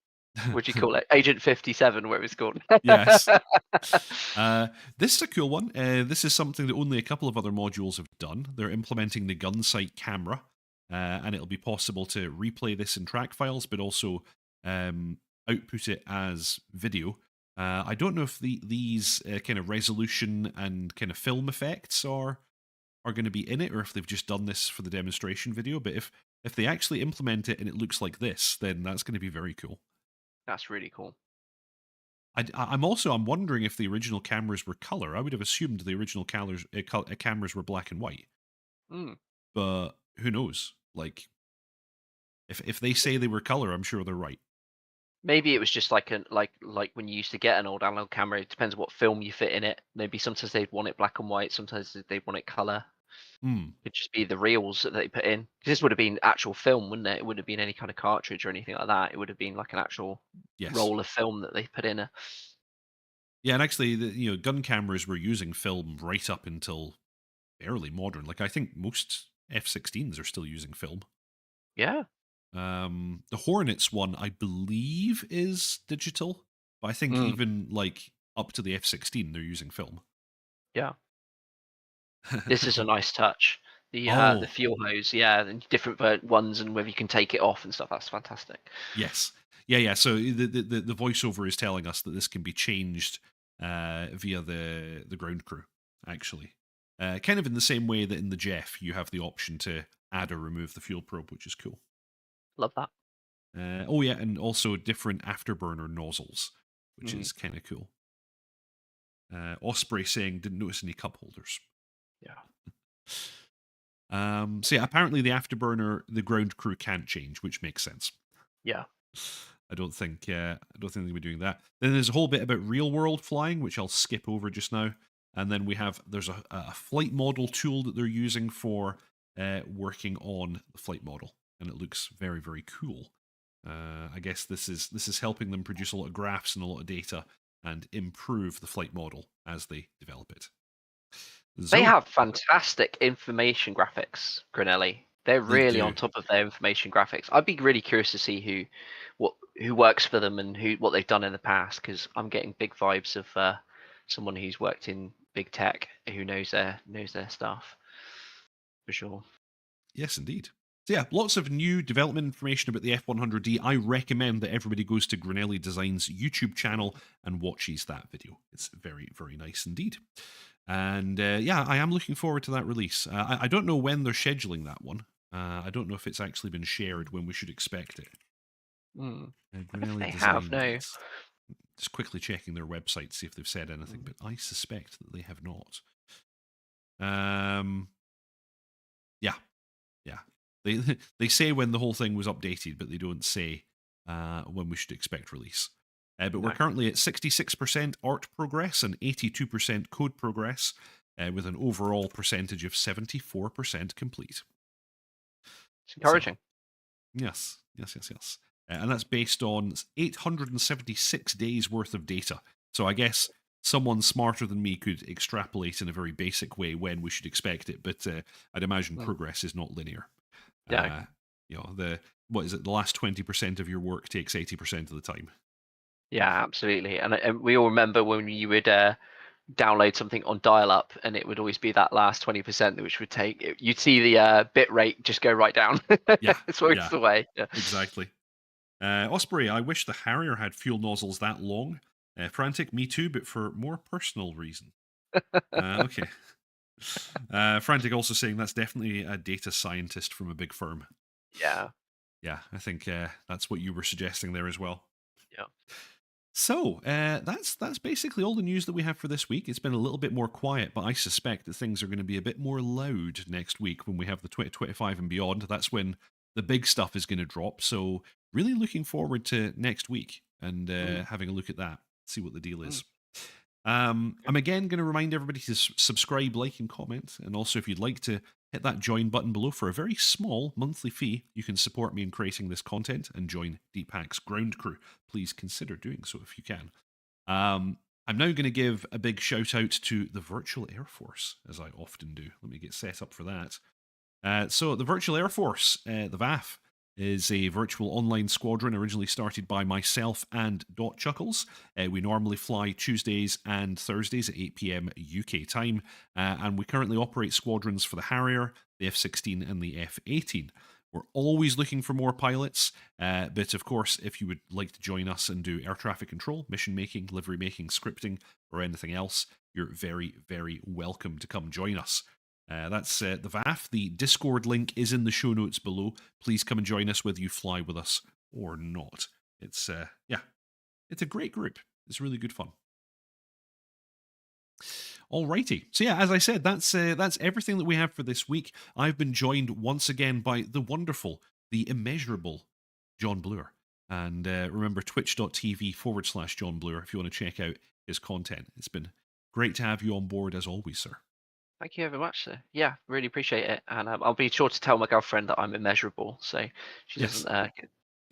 what do you call it? Agent 57, where it's called. Yes. This is a cool one. This is something that only a couple of other modules have done. They're implementing the gun sight camera, and it'll be possible to replay this in track files, but also output it as video. I don't know if these kind of resolution and kind of film effects are going to be in it, or if they've just done this for the demonstration video. But if they actually implement it and it looks like this, then that's going to be very cool. That's really cool. I'm wondering if the original cameras were color. I would have assumed the original cameras were black and white. But who knows? Like, if they say they were color, I'm sure they're right. Maybe it was just like when you used to get an old analog camera. It depends on what film you fit in it. Maybe sometimes they'd want it black and white. Sometimes they'd want it color. It'd just be the reels that they put in. Because this would have been actual film, wouldn't it? It wouldn't have been any kind of cartridge or anything like that. It would have been like an actual roll of film that they put in. Yeah, and actually, gun cameras were using film right up until fairly modern. Like, I think most F-16s are still using film. Yeah. The Hornets one, I believe, is digital, but I think even like up to the F-16, they're using film. Yeah. This is a nice touch. The Oh, fuel hose, yeah, and different ones, and whether you can take it off and stuff. That's fantastic. yes. Yeah. So the voiceover is telling us that this can be changed via the ground crew, actually. Kind of in the same way that in the Jeff, you have the option to add or remove the fuel probe, which is cool. Love that. Oh, yeah, and also different afterburner nozzles, which Mm, is kind of cool. Osprey saying, didn't notice any cup holders. yeah. So yeah, apparently the afterburner, the ground crew can't change, which makes sense. Yeah. I don't think they'll be doing that. Then there's a whole bit about real world flying, which I'll skip over just now. And then there's a flight model tool that they're using for working on the flight model, and it looks very, very cool. I guess this is helping them produce a lot of graphs and a lot of data and improve the flight model as they develop it. They have fantastic information graphics, Grinelli. They're really on top of their information graphics. I'd be really curious to see who works for them and what they've done in the past, because I'm getting big vibes of someone who's worked in big tech who knows their stuff for sure. Yes, indeed. So yeah, lots of new development information about the F100D. I recommend that everybody goes to Grinelli Designs YouTube channel and watches that video. It's very, very nice indeed. And yeah, I am looking forward to that release. I don't know when they're scheduling that one. I don't know if it's actually been shared when we should expect it. Grinelli They Designs. have no. Just quickly checking their website to see if they've said anything, but I suspect that they have not. Yeah. They say when the whole thing was updated, but they don't say when we should expect release. But we're currently at 66% art progress and 82% code progress, with an overall percentage of 74% complete. It's encouraging. So, yes. And that's based on 876 days worth of data. So I guess someone smarter than me could extrapolate in a very basic way when we should expect it, but I'd imagine progress is not linear. Yeah. The last 20% of your work takes 80% of the time. Yeah, absolutely. And we all remember when you would download something on dial-up, and it would always be that last 20%, which would take. You'd see the bit rate just go right down. Yeah, It's always the way. Yeah. Exactly. Osprey, I wish the Harrier had fuel nozzles that long. Frantic, me too, but for more personal reason. Okay. Frantic also saying that's definitely a data scientist from a big firm. Yeah. Yeah, I think that's what you were suggesting there as well. Yeah. So that's basically all the news that we have for this week. It's been a little bit more quiet, but I suspect that things are going to be a bit more loud next week when we have the 2025 and beyond. That's when the big stuff is going to drop. So really looking forward to next week and having a look at that, see what the deal is. I'm again going to remind everybody to subscribe, like, and comment. And also, if you'd like to hit that join button below for a very small monthly fee, you can support me in creating this content and join Deepaks ground crew. Please consider doing so if you can. I'm now going to give a big shout out to the Virtual Air Force, as I often do. Let me get set up for that. So the Virtual Air Force, the VAF, is a virtual online squadron originally started by myself and Dot Chuckles. We normally fly Tuesdays and Thursdays at 8 p.m. UK time, and we currently operate squadrons for the Harrier, the F16, and the F18. We're always looking for more pilots, but of course, if you would like to join us and do air traffic control, mission making, livery making, scripting, or anything else, you're very, very welcome to come join us. That's the VAF. The Discord link is in the show notes below. Please come and join us whether you fly with us or not. It's it's a great group. It's really good fun. Alrighty. So yeah, as I said, that's everything that we have for this week. I've been joined once again by the wonderful, the immeasurable JohnBlur. And remember, twitch.tv/JohnBlur if you want to check out his content. It's been great to have you on board as always, sir. Thank you very much, sir. Yeah, really appreciate it, and I'll be sure to tell my girlfriend that I'm immeasurable, so she doesn't.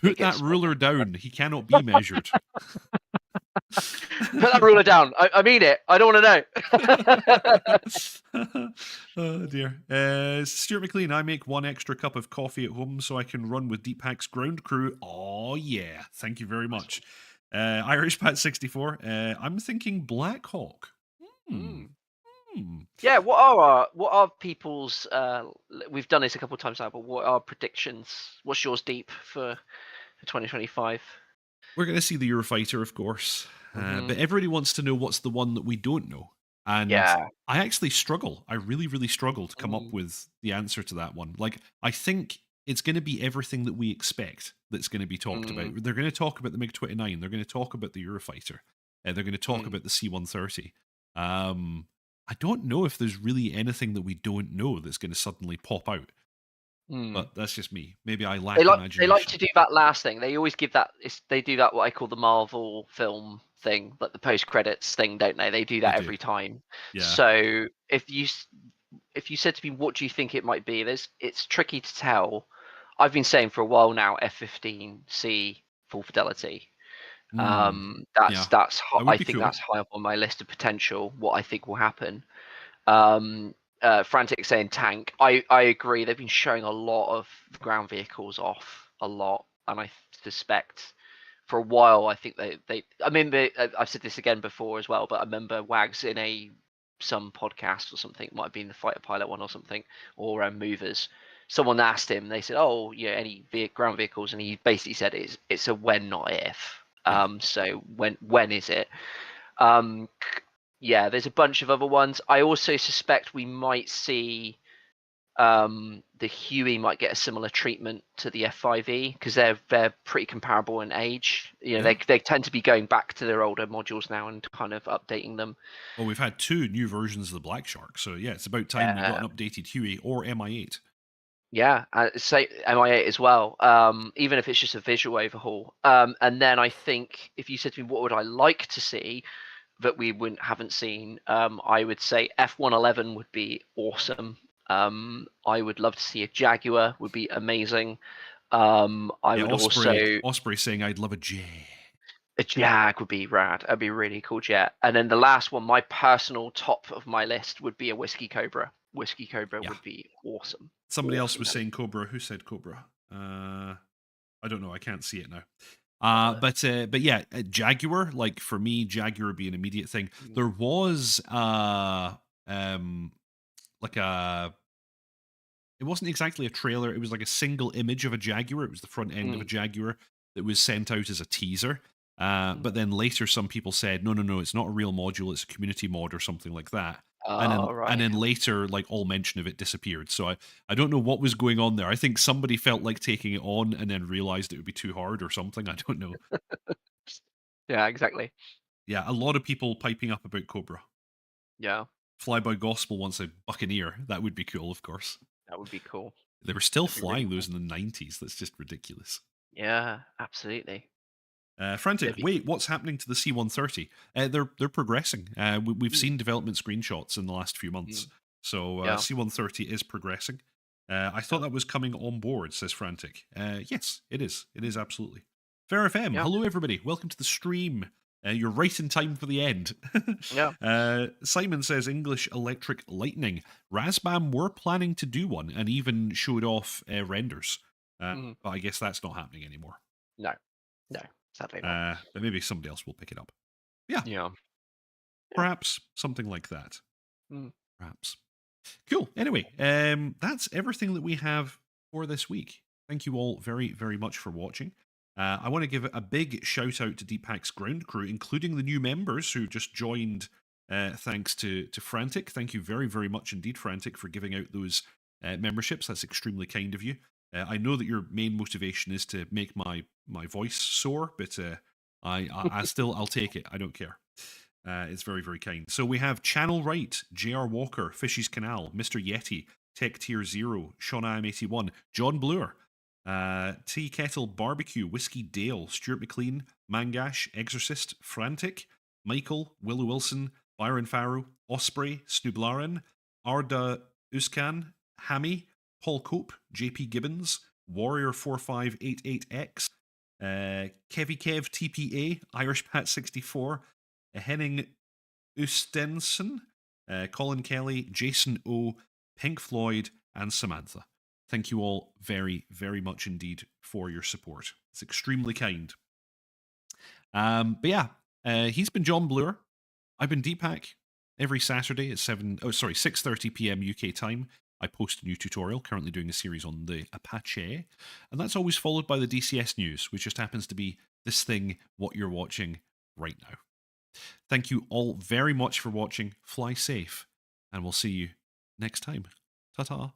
Put that ruler down. He cannot be measured. Put that ruler down. I mean it. I don't want to know. Oh dear. Stuart McLean, I make one extra cup of coffee at home so I can run with Deepak's ground crew. Oh yeah. Thank you very much. Irish Pat 64. I'm thinking Black Hawk. Yeah, what are people's we've done this a couple of times now, but what are predictions? What's yours, Deep, for 2025? We're going to see the Eurofighter, of course, Hmm. but everybody wants to know what's the one that we don't know. And Yeah. I actually struggle. I really, really struggle to come up Mm, with the answer to that one. Like, I think it's going to be everything that we expect that's going to be talked about. mm, They're going to talk about the MiG-29. They're going to talk about the Eurofighter. They're going to talk mm, about the C-130. I don't know if there's really anything that we don't know that's going to suddenly pop out. mm. But that's just me. Maybe I They lack like to imagination. do that last thing. They always give that. They do that what I call the Marvel film thing, like the post credits thing, don't they? They do They that do. every time. Yeah. So if you said to me, what do you think it might be? It's tricky to tell. I've been saying for a while now, F-15C full fidelity. Mm. Yeah. That would I be think cool. that's high up on my list of potential. What I think will happen. Frantic saying tank. I agree. They've been showing a lot of ground vehicles off a lot, and I suspect for a while I think they. I mean, I've said this again before as well, but I remember Wags in some podcast or something, might have been the fighter pilot one or something, or movers. Someone asked him. They said, "Oh, yeah, any ground vehicles?" And he basically said, "It's a when, not if." Yeah. So when is it? Um, yeah, there's a bunch of other ones. I also suspect we might see the Huey might get a similar treatment to the F5E because they're pretty comparable in age. You know, Yeah. they tend to be going back to their older modules now and kind of updating them. Well, we've had 2 new versions of the Black Shark, so yeah, it's about time we got Uh, an updated Huey or MI8. yeah, say MI8 as well. Even if it's just a visual overhaul. And then I think if you said to me, what would I like to see that we haven't seen? I would say F111 would be awesome. I would love to see a Jaguar. Would be amazing. I Yeah, would also Osprey saying I'd love a J. a Jag would be rad. That'd be a really cool jet. And then the last one, my personal top of my list would be a Whiskey Cobra. Whiskey Cobra Yeah. would be awesome. Somebody else Awesome. was saying Cobra. Who said Cobra? I don't know. I can't see it now. Uh, But yeah, Jaguar. Like for me, Jaguar would be an immediate thing. There was um like a it wasn't exactly a trailer. It was like a single image of a Jaguar. It was the front end of a mm, Jaguar that was sent out as a teaser. mm. But then later, some people said, no, no, no, it's not a real module. It's a community mod or something like that. Oh, And right. then later, like all mention of it disappeared. So I don't know what was going on there. I think somebody felt like taking it on and then realized it would be too hard or something. I don't know. Yeah, exactly. Yeah, a lot of people piping up about Cobra. Yeah, Flyby Gospel wants a Buccaneer. That would be cool, of course. that would be cool. They were still That'd be really flying those cool. in the 90s. That's just ridiculous. Yeah, absolutely. Frantic, It'd be, wait, what's happening to the C-130? They're progressing. We've mm, seen development screenshots in the last few months. mm, So yeah, C-130 is progressing. I thought yeah, that was coming on board, says Frantic. Yes, it is. It is absolutely. Fair FM, yeah, hello everybody. Welcome to the stream. You're right in time for the end. yeah. Simon says English Electric Lightning. Razbam were planning to do one and even showed off renders. Mm, But I guess that's not happening anymore. no, no, sadly not. But maybe somebody else will pick it up. Yeah, Yeah, yeah. perhaps something like that. Mm, Perhaps. Cool. Anyway, that's everything that we have for this week. Thank you all very, very much for watching. I want to give a big shout out to Deepak's ground crew, including the new members who just joined. Thanks to Frantic. Thank you very, very much indeed, Frantic, for giving out those memberships. That's extremely kind of you. I know that your main motivation is to make my voice sore, but I'll take it. I don't care. It's very, very kind. So we have Channel Right, JR Walker, Fishy's Canal, Mr. Yeti, Tech Tier Zero, Sean IM81, JohnBlur, Tea Kettle Barbecue, Whiskey Dale, Stuart McLean, Mangash, Exorcist, Frantic, Michael, Willow Wilson, Byron Farrow, Osprey, Snooblaran, Arda Uskan, Hammy, Paul Cope, JP Gibbons, Warrior4588X, Kevy Kev TPA, Irish Pat 64, Henning Ustenson, Colin Kelly, Jason O, Pink Floyd, and Samantha. Thank you all very, very much indeed for your support. It's extremely kind. But yeah, he's been JohnBlur. I've been Deepak. Every Saturday at 6:30 p.m. UK time, I post a new tutorial. Currently doing a series on the Apache, and that's always followed by the DCS news, which just happens to be this thing what you're watching right now. Thank you all very much for watching. Fly safe, and we'll see you next time. Ta-ta.